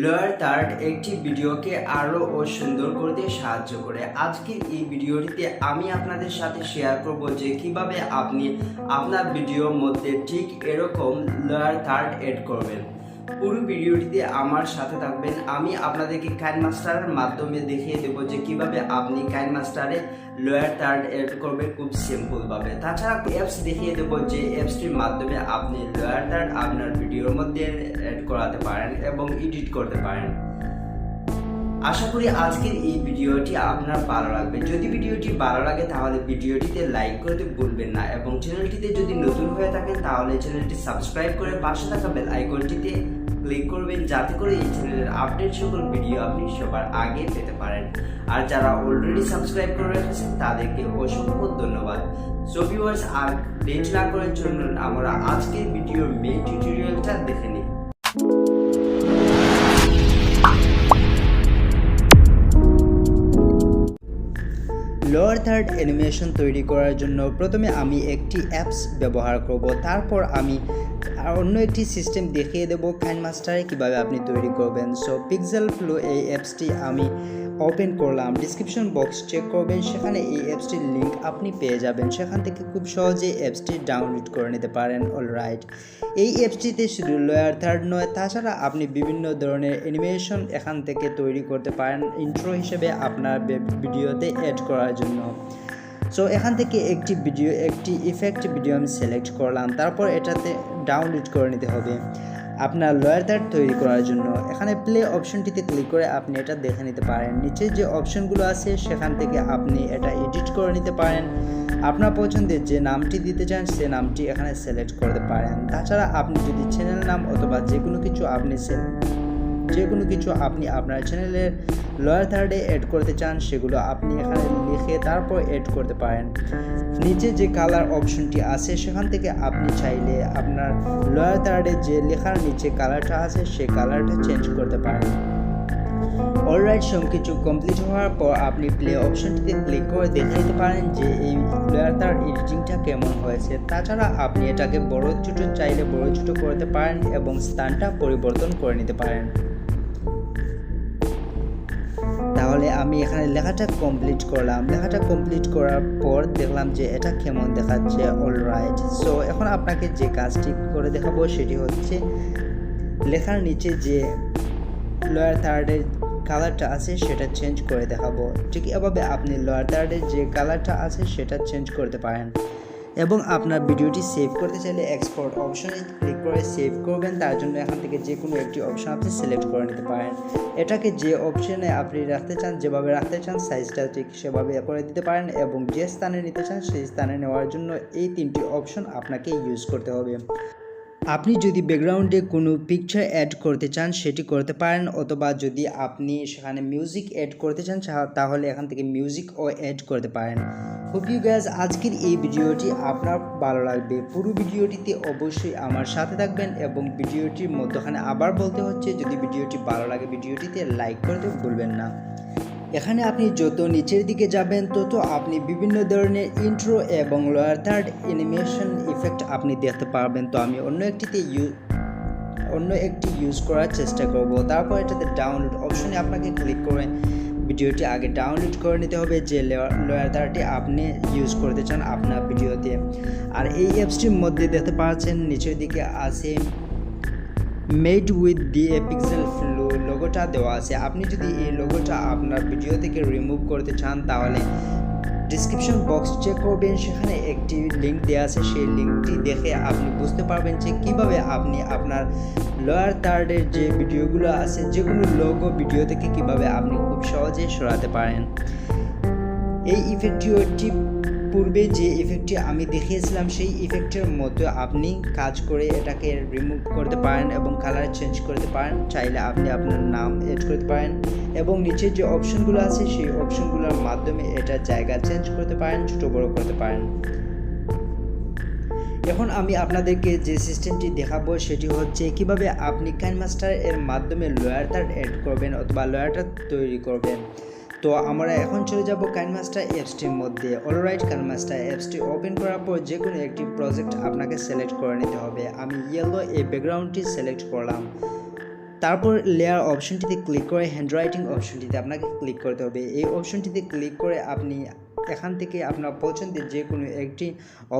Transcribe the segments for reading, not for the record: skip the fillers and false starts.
Lower third একটি ভিডিওকে আরও সুন্দর করতে সাহায্য করে। আজকে এই ভিডিওটিতে আমি আপনাদের সাথে শেয়ার করব যে কিভাবে আপনি আপনার ভিডিওর মধ্যে ঠিক এরকম লোয়ার থার্ড এড করবেন। পুরো ভিডিওটিতে আমার সাথে থাকবেন। আমি আপনাদেরকে কাইনমাস্টারের মাধ্যমে দেখিয়ে দেবো যে কিভাবে আপনি কাইনমাস্টারে লোয়ার থার্ড এড করবেন খুব সিম্পলভাবে। তাছাড়া অ্যাপস দেখিয়ে দেবো যে অ্যাপসটির মাধ্যমে আপনি লোয়ার থার্ড আপনার ভিডিওর মধ্যে এড করাতে পারেন এবং এডিট করতে পারেন। আশা করি আজকের এই ভিডিওটি আপনার ভালো লাগবে। যদি ভিডিওটি ভালো লাগে তাহলে ভিডিওটিতে লাইক করতে ভুলবেন না এবং চ্যানেলটিতে যদি নতুন হয়ে থাকেন তাহলে চ্যানেলটি সাবস্ক্রাইব করে পাশে থাকা বেল আইকনটিতে ক্লিক করবেন, যাতে করে এই চ্যানেলের আপডেট সকল ভিডিও আপনি সবার আগে পেতে পারেন। আর যারা অলরেডি সাবস্ক্রাইব করে রেখেছেন তাদেরকে অসংখ্য ধন্যবাদ। সো ভিউয়ার্স, আর লেট না করে চলুন আমরা আজকের ভিডিওর মেইন টিউটোরিয়ালটা দেখে নিই। লোয়ার থার্ড অ্যানিমেশন তৈরি করার জন্য প্রথমে আমি একটি অ্যাপস ব্যবহার করব, তারপর আমি অন্য একটি সিস্টেম দেখিয়ে দেবো কাইনমাস্টারে কীভাবে আপনি তৈরি করবেন। সো পিক্সেল ফ্লো এই অ্যাপসটি আমি ওপেন করলাম। ডিসক্রিপশন বক্স চেক করবেন, সেখানে এই অ্যাপসটির লিঙ্ক আপনি পেয়ে যাবেন। সেখান থেকে খুব সহজে অ্যাপসটি ডাউনলোড করে নিতে পারেন। অলরাইট, এই অ্যাপসটিতে শুধু লোয়ার থার্ড নয়, তাছাড়া আপনি বিভিন্ন ধরনের অ্যানিমেশন এখান থেকে তৈরি করতে পারেন ইন্ট্রো হিসেবে আপনার ভিডিওতে অ্যাড করার জন্য। সো এখান থেকে একটি ইফেক্ট ভিডিও আমি সিলেক্ট করলাম, তারপর এটাতে ডাউনলোড করে নিতে হবে আপনার লোয়ার থার্ড তৈরি করার জন্য। এখানে প্লে অপশনটিতে ক্লিক করে আপনি এটা দেখে নিতে পারেন। নিচে যে অপশনগুলো আছে সেখান থেকে আপনি এটা এডিট করে নিতে পারেন। আপনার পছন্দের যে নামটি দিতে চান সে নামটি এখানে সিলেক্ট করতে পারেন। তাছাড়া আপনি যদি চ্যানেল নাম অথবা যে কোনো কিছু আপনি আপনার চ্যানেলের লোয়ার থার্ডে এড করতে চান সেগুলো আপনি এখানে লিখে তারপর এড করতে পারেন। নিচে যে কালার অপশনটি আছে সেখান থেকে আপনি চাইলে আপনার লোয়ার থার্ডে যে লেখার নিচে কালারটা আছে সেই কালারটা চেঞ্জ করতে পারেন। অলরাইট, সব কিছু কমপ্লিট হওয়ার পর আপনি প্লে অপশনটিতে ক্লিক করে দেখে নিতে পারেন যে এই লোয়ার থার্ড এডিটিংটা কেমন হয়েছে। তাছাড়া আপনি এটাকে বড় ছোটো চাইলে বড় ছোটো করতে পারেন এবং স্থানটা পরিবর্তন করে নিতে পারেন। তাহলে আমি এখানে লেখাটা কমপ্লিট করলাম। লেখাটা কমপ্লিট করার পর দেখলাম যে এটা কেমন দেখাচ্ছে। অলরাইট, সো এখন আপনাকে যে কাজটি করে দেখাবো সেটি হচ্ছে লেখার নিচে যে লোয়ার থার্ডের কালারটা আছে সেটা চেঞ্জ করে দেখাবো। ঠিক এভাবে আপনি লোয়ার থার্ডের যে কালারটা আছে সেটা চেঞ্জ করতে পারেন এবং আপনার ভিডিওটি সেভ করতে চাইলে এক্সপোর্ট অপশনে ক্লিক করে সেভ করবেন। তার জন্য এখান থেকে যে কোনো একটি অপশন আপনি সিলেক্ট করে নিতে পারেন। এটাকে যে অপশনে আপনি রাখতে চান, যেভাবে রাখতে চান সাইজটা ঠিক সেভাবে করে দিতে পারেন এবং যে স্থানে নিতে চান সেই স্থানে নেওয়ার জন্য এই তিনটি অপশন আপনাকে ইউজ করতে হবে। আপনি যদি ব্যাকগ্রাউন্ডে কোনো পিকচার অ্যাড করতে চান সেটি করতে পারেন, অথবা যদি আপনি সেখানে মিউজিক অ্যাড করতে চান তাহলে এখান থেকে মিউজিকও অ্যাড করতে পারেন। হোপ ইউ গাইজ আজকের এই ভিডিওটি আপনার ভালো লাগবে। পুরো ভিডিওটিতে অবশ্যই আমার সাথে থাকবেন এবং ভিডিওটির মধ্যখানে আবার বলতে হচ্ছে যদি ভিডিওটি ভালো লাগে ভিডিওটিতে লাইক করতে ভুলবেন না। এখানে আপনি যত নিচের দিকে যাবেন তত আপনি বিভিন্ন ধরনের ইন্ট্রো এবং লোয়ার থার্ড অ্যানিমেশন ইফেক্ট আপনি দেখতে পারবেন। তো আমি অন্য একটি ইউজ করার চেষ্টা করব। তারপর এটাতে ডাউনলোড অপশনে আপনাকে ক্লিক করে ভিডিওটি আগে ডাউনলোড করে নিতে হবে যে লোয়ার থার্ডটি আপনি ইউজ করতে চান আপনার ভিডিওতে। আর এই অ্যাপসটির মধ্যে দেখতে পাচ্ছেন নিচের দিকে আছে made with the pixel flow লোগোটা দেওয়া আছে। আপনি যদি এই লোগোটা আপনার ভিডিও থেকে রিমুভ করতে চান তাহলে ডিসক্রিপশন বক্স চেক করবেন, সেখানে একটি লিঙ্ক দেওয়া আছে। সেই লিঙ্কটি দেখে আপনি বুঝতে পারবেন যে কীভাবে আপনি আপনার লোয়ার থার্ডের যে ভিডিওগুলো আছে যে কোনো লোগো ভিডিও থেকে কীভাবে আপনি খুব সহজে সরাতে পারেন। এই ইফেক্টটি পূর্বে যে ইফেক্টটি আমি দেখিয়েছিলাম সেই ইফেক্টের মতো আপনি কাজ করে এটাকে রিমুভ করতে পারেন এবং কালার চেঞ্জ করতে পারেন। চাইলে আপনি আপনার নাম এড করতে পারেন এবং নিচে যে অপশনগুলো আছে সেই অপশনগুলোর মাধ্যমে এটা জায়গা চেঞ্জ করতে পারেন, ছোট বড় করতে পারেন। এখন আমি আপনাদেরকে যে সিস্টেমটি দেখাবো সেটি হচ্ছে কিভাবে আপনি কাইনমাস্টার এর মাধ্যমে লোয়ার থার্ড এড করবেন অথবা লোয়ার থার্ড তৈরি করবেন। তো আমরা এখন চলে যাব কাইনমাস্টার অ্যাপসটির মধ্যে। অলরাইট, কাইনমাস্টার অ্যাপসটি ওপেন করার পর যে কোনো একটি প্রজেক্ট আপনাকে সিলেক্ট করে নিতে হবে। আমি ইয়েলো এই ব্যাকগ্রাউন্ডটি সিলেক্ট করলাম। তারপর লেয়ার অপশনটিতে ক্লিক করে হ্যান্ডরাইটিং অপশনটিতে আপনাকে ক্লিক করতে হবে। এই অপশনটিতে ক্লিক করে আপনি এখান থেকে আপনার পছন্দের যে কোনো একটি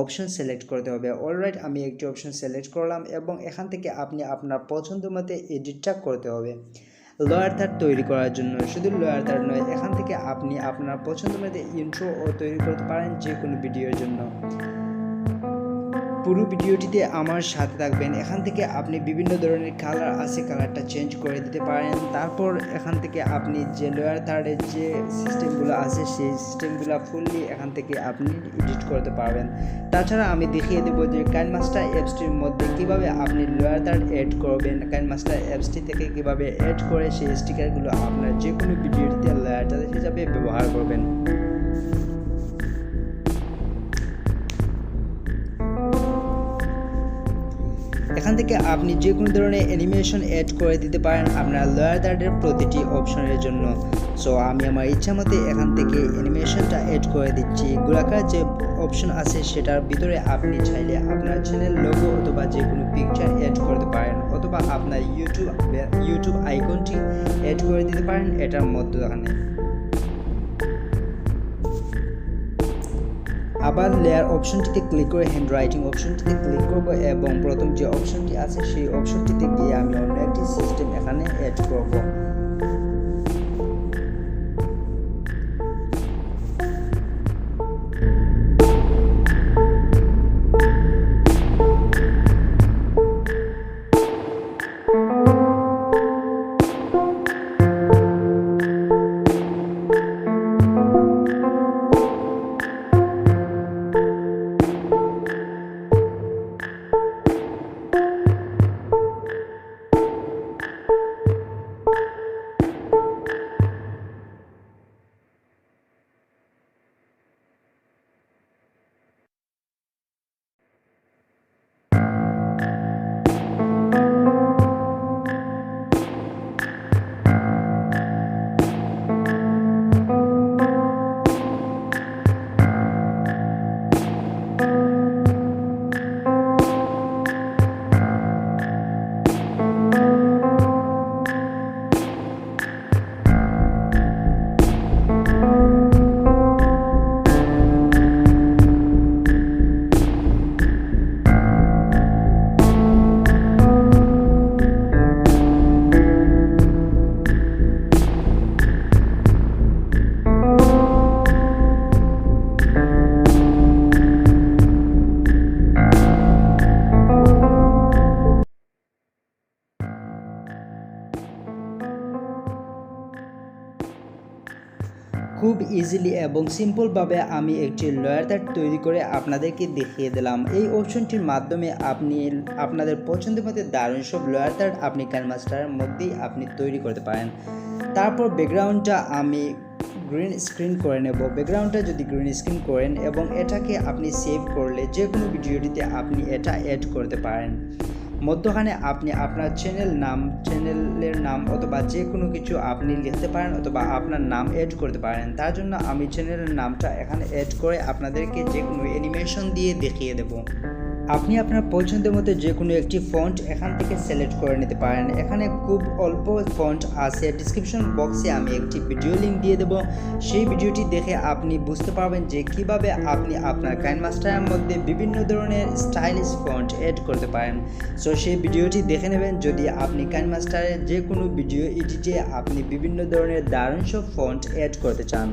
অপশন সিলেক্ট করতে হবে। অলরাইট, আমি একটি অপশন সিলেক্ট করলাম এবং এখান থেকে আপনি আপনার পছন্দ মতো এডিটটা করতে হবে। লোয়ার থার্ড তৈরি করার জন্য শুধু লোয়ার থার্ড নয়, এখান থেকে আপনি আপনার পছন্দ মতো ইন্ট্রো ও তৈরি করতে পারেন যে কোনো ভিডিওর জন্য। পুরো ভিডিওটিতে আমার সাথে থাকবেন। এখান থেকে আপনি বিভিন্ন ধরনের কালার আছে, কালারটা চেঞ্জ করে দিতে পারেন। তারপর এখান থেকে আপনি যে লোয়ার থার্ডের যে সিস্টেমগুলো আছে সেই সিস্টেমগুলো ফুললি এখান থেকে আপনি এডিট করতে পারবেন। তাছাড়া আমি দেখিয়ে দেবো যে কাইনমাস্টার অ্যাপসটির মধ্যে কিভাবে আপনি লোয়ার থার্ড অ্যাড করবেন, কাইনমাস্টার অ্যাপসটি থেকে কিভাবে অ্যাড করে সেই স্টিকারগুলো আপনার যে কোনো ভিডিওটিতে লোয়ার থার্ড হিসাবে ব্যবহার করবেন। এখান থেকে আপনি যে কোনো ধরনের অ্যানিমেশন অ্যাড করে দিতে পারেন আপনার লোয়ার থার্ডের প্রতিটি অপশনের জন্য। সো আমি আমার ইচ্ছা মতো এখান থেকে অ্যানিমেশনটা অ্যাড করে দিচ্ছি। গোলাকার যে অপশন আছে সেটার ভিতরে আপনি চাইলে আপনার চ্যানেল লোগো অথবা যে কোনো পিকচার অ্যাড করতে পারেন, অথবা আপনার ইউটিউব আইকনটি অ্যাড করে দিতে পারেন এটার মধ্যখানে। আবার লেয়ার অপশনটিতে ক্লিক করে হ্যান্ডরাইটিং অপশনটিতে ক্লিক করব এবং প্রথম যে অপশনটি আছে সেই অপশনটিতে গিয়ে আমি অন্য একটি সিস্টেম এখানে অ্যাড করব। খুব ইজিলি এবং সিম্পলভাবে আমি একটি লোয়ার থার্ড তৈরি করে আপনাদেরকে দেখিয়ে দিলাম। এই অপশনটির মাধ্যমে আপনি আপনাদের পছন্দের মতো দারুণ সব লোয়ার থার্ড আপনি কাইনমাস্টারের মধ্যেই আপনি তৈরি করতে পারেন। তারপর ব্যাকগ্রাউন্ডটা আমি গ্রিন স্ক্রিন করে নেব। ব্যাকগ্রাউন্ডটা যদি গ্রিন স্ক্রিন করেন এবং এটাকে আপনি সেভ করলে যে কোনো ভিডিওটিতে আপনি এটা অ্যাড করতে পারেন। মধ্যখানে আপনি আপনার চ্যানেলের নাম অথবা যে কোনো কিছু আপনি লিখতে পারেন অথবা আপনার নাম অ্যাড করতে পারেন। তার জন্য আমি চ্যানেলের নামটা এখানে অ্যাড করে আপনাদেরকে যে কোনো অ্যানিমেশন দিয়ে দেখিয়ে দেব। আপনি আপনার পছন্দের মতো যে কোনো একটি ফন্ট এখান থেকে সিলেক্ট করে নিতে পারেন। এখানে খুব অল্প ফন্ট আছে। ডিসক্রিপশন বক্সে আমি একটি ভিডিও লিঙ্ক দিয়ে দেব। সেই ভিডিওটি দেখে আপনি বুঝতে পারবেন যে কিভাবে আপনি আপনার কাইনমাস্টারের মধ্যে বিভিন্ন ধরনের স্টাইলিশ ফন্ট অ্যাড করতে পারেন। সো সেই ভিডিওটি দেখে নেবেন যদি আপনি কাইনমাস্টারের যে কোনো ভিডিও এডিটে আপনি বিভিন্ন ধরনের দারুণ সব ফন্ট অ্যাড করতে চান।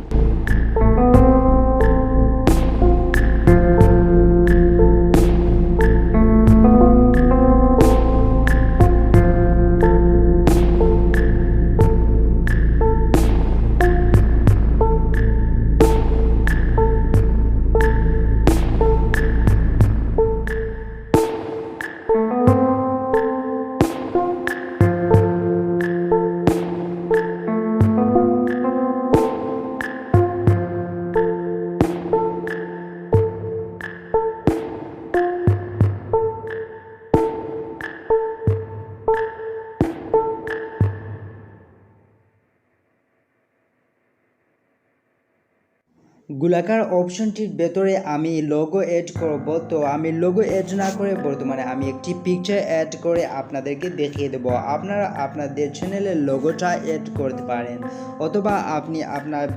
গোলাকার অপশনটির ভেতরে আমি লোগো অ্যাড করব। তো আমি লোগো অ্যাড না করে বর্তমানে আমি একটি পিকচার অ্যাড করে আপনাদেরকে দেখিয়ে দেবো। আপনারা আপনাদের চ্যানেলের লোগোটা অ্যাড করতে পারেন, অথবা আপনি আপনার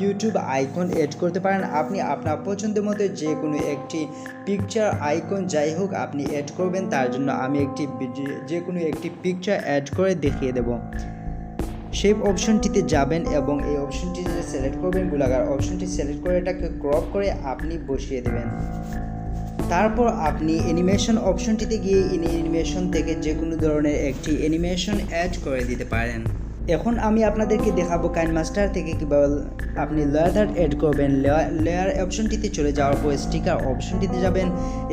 ইউটিউব আইকন অ্যাড করতে পারেন। আপনি আপনার পছন্দের মতো যে কোনো একটি পিকচার আইকন যাই হোক আপনি অ্যাড করবেন। তার জন্য আমি যে কোনো একটি পিকচার অ্যাড করে দেখিয়ে দেব। শেপ অপশনটিতে যাবেন এবং এই অপশনটিতে সিলেক্ট করবেন, গোলাকার অপশনটি সিলেক্ট করে এটাকে ক্রপ করে আপনি বসিয়ে দেবেন। তারপর আপনি অ্যানিমেশন অপশনটিতে গিয়ে অ্যানিমেশন থেকে যে কোনো ধরনের একটি অ্যানিমেশন অ্যাড করে দিতে পারেন। এখন আমি আপনাদেরকে দেখাবো কাইনমাস্টার থেকে কীভাবে আপনি লেয়ার আর্ট অ্যাড করবেন। লেয়ার অপশনটিতে চলে যাওয়ার পর স্টিকার অপশনটিতে যাবেন।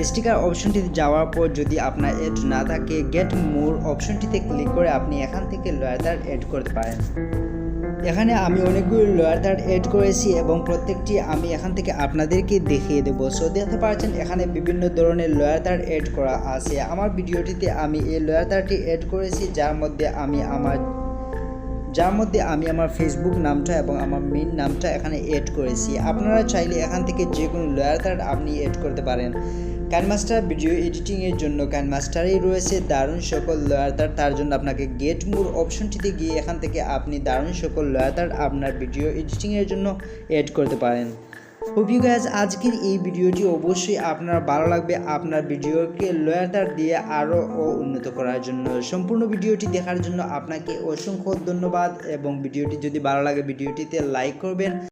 স্টিকার অপশনটিতে যাওয়ার পর যদি আপনার অ্যাড না থাকে, গেট মোর অপশনটিতে ক্লিক করে আপনি এখান থেকে লেয়ার আর্ট অ্যাড করতে পারেন। এখানে আমি অনেকগুলো লেয়ার আর্ট অ্যাড করেছি এবং প্রত্যেকটি আমি এখান থেকে আপনাদেরকে দেখিয়ে দেবো। সো দেখতে পাচ্ছেন এখানে বিভিন্ন ধরনের লেয়ার আর্ট অ্যাড করা আছে। আমার ভিডিওটিতে আমি এই লেয়ার আর্টটি অ্যাড করেছি, যার মধ্যে আমি আমার ফেসবুক নামটা এবং আমার মেইন নামটা এখানে অ্যাড করেছি। আপনারা চাইলে এখান থেকে যে কোনো লেয়ার আর্ট আপনি অ্যাড করতে পারেন। কাইনমাস্টার ভিডিও এডিটিংয়ের জন্য কাইনমাস্টারেই রয়েছে দারুণ সকল লেয়ার আর্ট। তার জন্য আপনাকে গেট মোর অপশনটিতে গিয়ে এখান থেকে আপনি দারুণ সকল লেয়ার আর্ট আপনার ভিডিও এডিটিংয়ের জন্য অ্যাড করতে পারেন। হোপ ইউ গাইজ আজকের এই ভিডিওটি অবশ্যই আপনার ভালো লাগবে, আপনার ভিডিওকে লেয়ার আর্ট দিয়ে আরও উন্নত করার জন্য। সম্পূর্ণ ভিডিওটি দেখার জন্য আপনাকে অসংখ্য ধন্যবাদ এবং ভিডিওটি যদি ভালো লাগে ভিডিওটিতে লাইক করবেন।